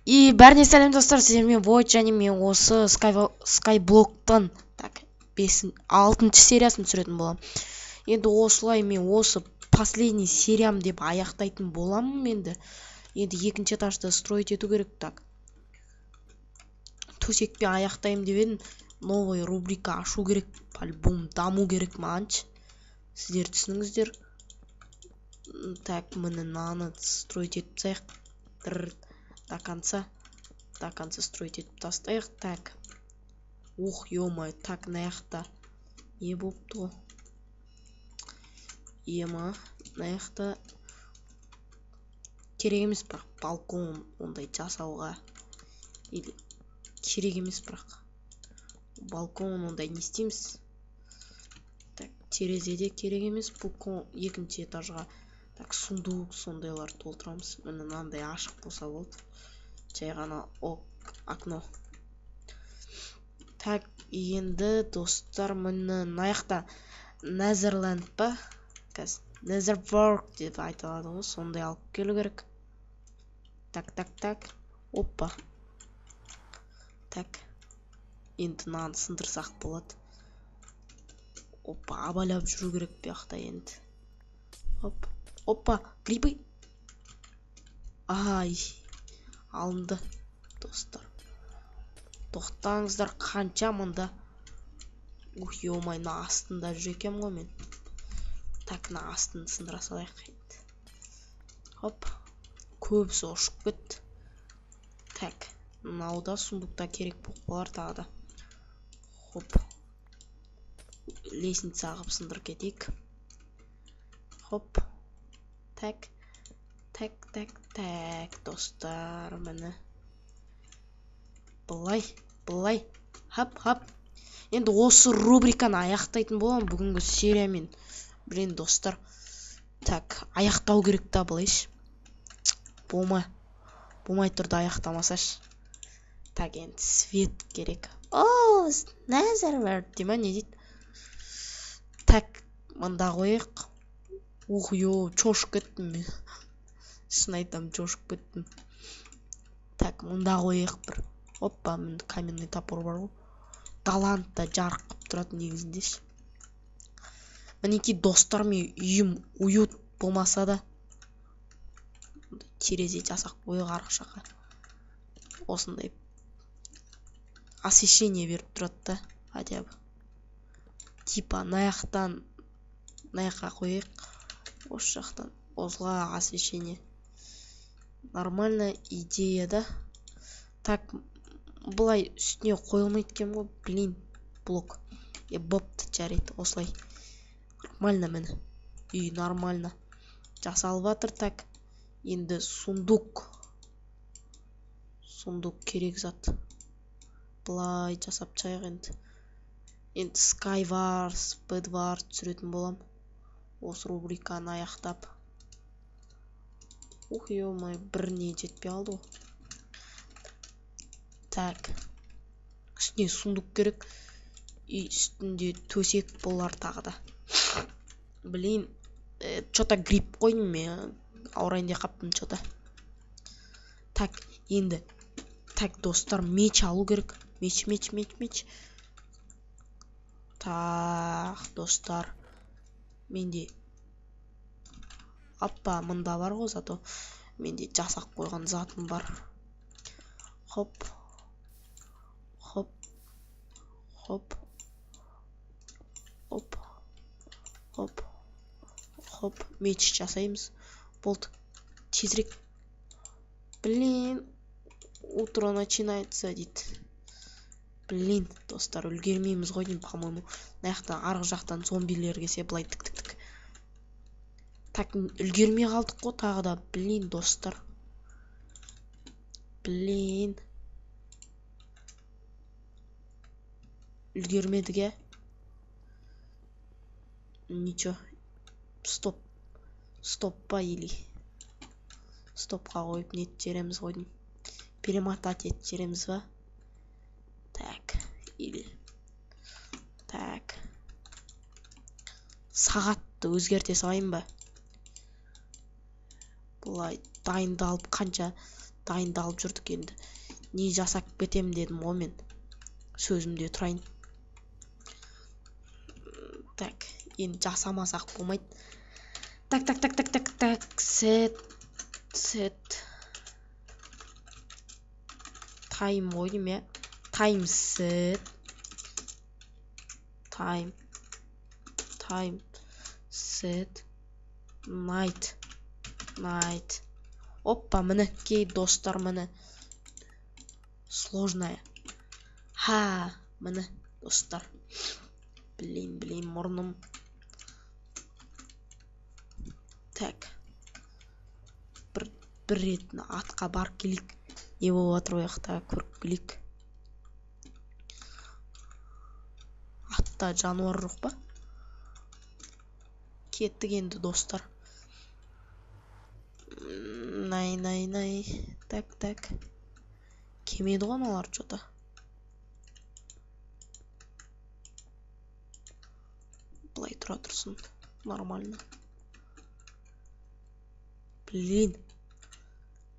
И бәріне сәлем достар, сіздермен Void және мен осы Skyblock'тан 6-шы сериясын түсіретін боламын. Енді осылай мен осы последний сериям деп аяқтайтын боламын енді. Енді екінші этажды строить ету керек. Так. Төсекпен аяқтаймын деп едім. Новый рубрика ашу керек. По-любому даму керек мағаншы. Сіздер түсініңіздер. Так, міне наны строить етіп тастайық. До конца строить етіп тастайық. Так. Ух, ё-моё, так, наяқта. Не болыпты ғой? Ема, наяқта керек емес бірақ балкон ондай жасауға. Или керек емес бірақ балкон ондай не істейміз? Так, терезеде керек емес, балкон екінші этажға. Так, сундук сондайлар толтырамыз. Міне мынандай ашық болса болды. Жай ғана окно. Так, енді достар, міне мынаяқта Netherland па? Netherworld деп айтылады ғой, сондай алып келу керек. Так. Опа. Так. Енді мынаны сындырсақ болады. Опа, абайлап жүру керек бұяқта енді. Опа, грибы. Ай, алынды достар. Тоқтаңыздар, қанша мында. Ух, ё-май, на астында жүр екем ғой мен. Так, на астын сындыра салайық енді. Хоп, көбісі ұшып кетті. Так, мынауда сундукта керек болып қалар тағы да. Хоп, лестница ағып сындырып кетейік. Хоп, так, достар, міне. Былай, хап. Енді осы рубриканы аяқтайтын болам бүгінгі сериямен. Блин, достар. Так, аяқтау керек та былайш. Болмай тұрды аяқтамасаш. Так, енді свет керек. О, Netherworld дей ма, не дейді? Так, мында қойық. Ух, ё, чошып кеттім мен. Шын айтам, чошып кеттім. Так, мында қойық бір. Опа, мында каменный топор бар ғой. Талантта жарық қып тұрады негізіндеш. Мінеки достар, мен үйім уют болмаса да терезе жасақ қойық арқышаға. Осындай освещение беріп тұрады да, хотя бы. Типа наяқтан наяққа қойық. Осы жақтан осыға освещение. Нормальная идея, да? Так, бұлай үстіне қойылмайды екен ғой, блин, блок. Бопты жарайды, осылай. Нормально міне. Үй нормально. Жасалып жатыр. Так, енді сундук керек зат. Бұлай жасап чайық енді. Енді Skywars, Bedwars түсіретін болам. Осы рубриканы аяқтап. Ух, ё-май, біріне жетпей алды ғой. Так, үстіне сундук керек. И үстінде төсек болар тағы да. Блин, что-то гриб қойдым мен. Ауырайын деп қаптым что-то. Так, енді. Так, достар, меч алу керек. Меч. Так, достар. Менде. Аппа, мында бар ғой зато. Менде жасақ қойған затым бар. Хоп. Меч жасаймыз. Болды. Тезірек. Блин. Утро начинается, дейді. Блин, достар, үлгермейміз ғой деймін, по-моему. Наяқтан арғы жақтан зомбилер келсе, былай тік. Так, үлгермей қалдық қой тағы да. Блин, достар. Блин. Үлгермедіге. Ничего. Стоп па или. Стопқа қойып нет жереміз ғой деймін. Перемотать ет жереміз ба? Так, или. Так. Сағатты өзгерте салайын ба? Бұлай дайындалып қанша дайындалып жүрдік енді. Не жасап кетем дедім ғой мен. Сөзімде тұрайын. Так, енді жасамасақ болмайды. Так, сет. Тайм ғой дейм, я. Тайм сет. Тайм сет. Night. Опа, мінекей достар, міне. Сложная. Міне достар. Блин, мұрным. Так. Бір ретін атқа барып келейік. Не болып жатыр ояқта көріп келейік. Атта жануар жоқ па? Кеттік енді достар. Най. Так. Кемеді ғой аналар что-то. Былай тұра тұрсын. Нормально. Блин.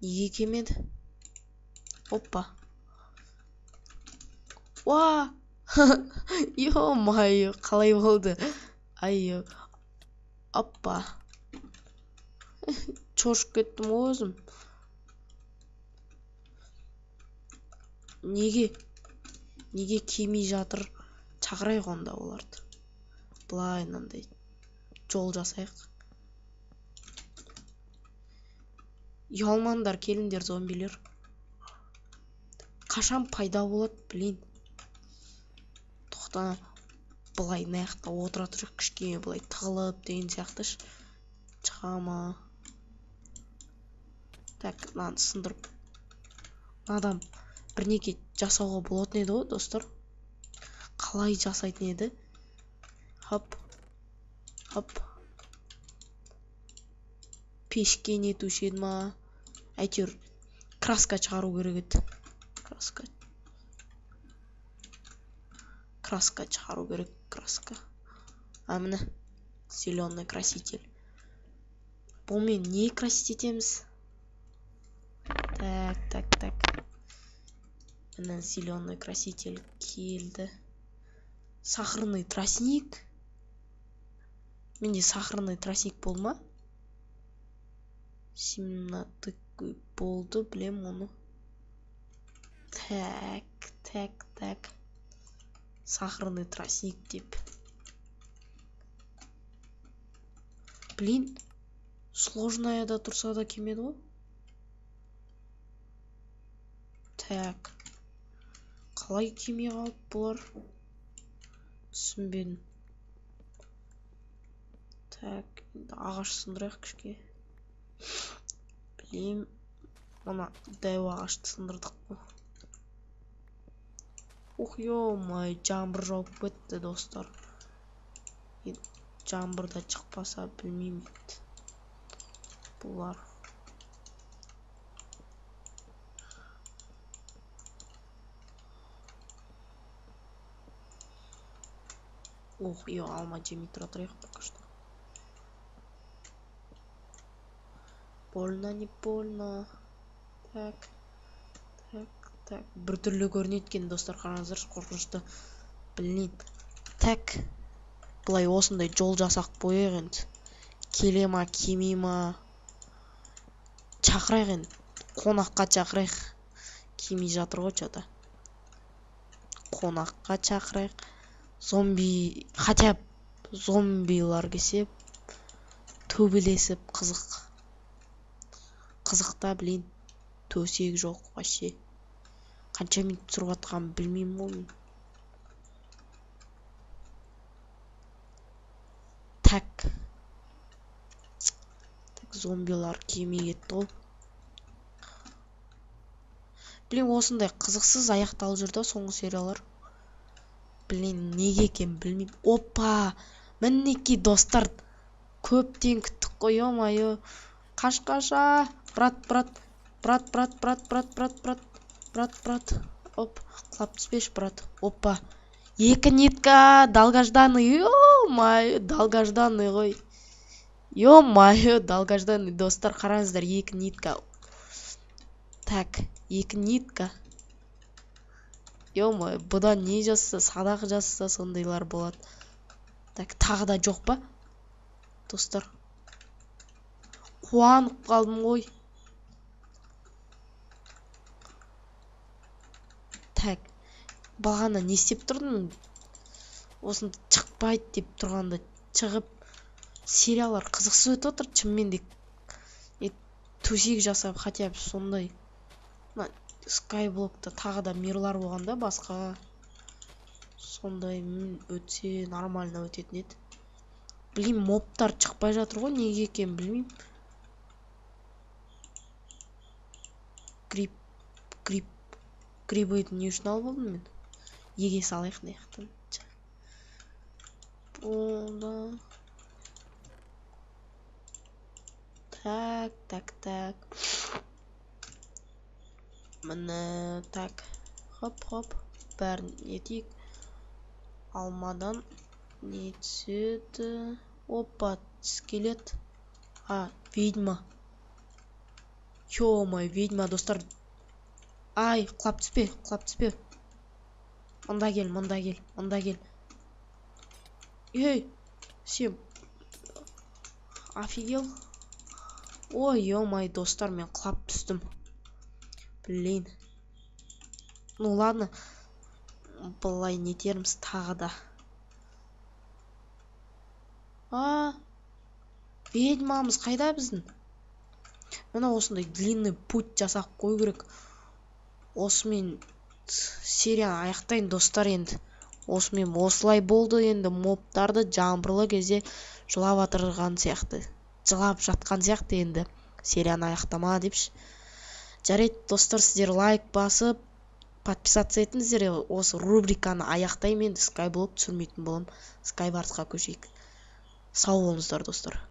Неге кемеді? Опа. Уа! Ё-майо, қалай болды? Айо. Опа. Шошып кеттім өзім. Неге кемей жатыр? Шақырайық онда оларды. Былай мынандай жол жасайық. Ұялмаңдар, келіңдер зомбилер. Қашан пайда болады, блин. Тоқта, былай наяқта отыра тұрып кішкене былай тығылып деген сияқты шығама. Так, мынаны сындырып. Адам бірнеке жасауға болатын еді ғой, достар. Қалай жасайтын еді? Хоп. Пешке нетуші еді ма? Әйтеуір краска шығару керек еді. Краска шығару керек, краска. Міне, зеленый краситель. Бұлмен не красить етеміз? Так. Міне зеленый краситель келді. Сахарный тростник. Менде сахарный тростник болды ма? Семнатық болды, білем оны. Так. Сахарный тростник деп. Блин, сложная да тұрса да кемеді ғой. Так. Қалай кемей қалып бұлар? Түсінбедім. Так, ағаш сындырайық кішке. Білем, мына дәу ағашты сындырдық қой. Ё-май, жаңбыр жауып кетті, достар. Жаңбырда шықпаса білмеймін. Бұлар. Алма жемей тұра тұрайық пока что. Больно, не больно. Так. Бір түрлі көрінеді екен, достар, қараңыздар, қорқынышты. Блин. Так. Бұлай осындай жол жасақ қояйық енді. Келе ма, кемей ма? Шақырайық енді. Қонаққа шақырайық. Кемей жатыр ғой что-то. Қонаққа шақырайық. Хотя зомбилар келсе төбелесіп қызықта, блин, төсек жоқ вообще. Қанша минут тұрып жатқанын білмеймін ғой. Так, зомбилар кемей кетті ғой. Блин, осындай қызықсыз аяқталып жүрді соңғы сериялар. Блин, неге екен білмеймін. Опа, мінекей достар, көптен күттік қой, ё-майо. Қашқаша, брат. Оп, құлап түспеш, брат. Опа, екі нитка, долгожданный, ё-майо, долгожданный ғой. Ё-майо, долгожданный, достар, қараңыздар, екі нитка. Так, 2 нитка. Ё-моё, бұдан не жазса, садақ жазса сондайлар болады. Так, тағы да жоқ па? Достар. Қуанып қалдым ғой. Так, бағана не істеп тұрдың? Осын шықпайды деп тұрғанда шығып, сериалар қызықсыз өтіп отыр. Шынымен де төсек жасап, хотя бы сондай. Скайблокта тағы да мирлар болғанда басқа сондай өтсе нормально өтетін еді. Білмеймін, мобтар шықпай жатыр ғой, неге екенін білмеймін. Грибойды не үшін алып алдым мен? Еге салайық неяқтан. Болды. Так. Міне, так. Хоп. Бәрін етейік. Алмадан не түседі? Опа, скелет. Ведьма. Ё-май, ведьма, достар. Ай, құлап түспе. Мұнда кел. Ей, сен офигел. Ой, ё-май, достар, мен құлап түстім. Блин. Ну ладно, былай нетерміз тағы да. Ведьмамыз қайда біздің? Мына осындай длинный путь жасақ қой керек. Осымен серияны аяқтайын достар енді. Осымен осылай болды енді, мобтарды жаңбырлы кезде жылап жатқан сияқты енді. Серияны аяқтама депші. Жарайды достар, сіздер лайк басып, подписаться етіңіздер. Осы рубриканы аяқтаймын енді, скайблок түсірмейтін болам. Скайбардқа көшейік. Сау болыңыздар достар.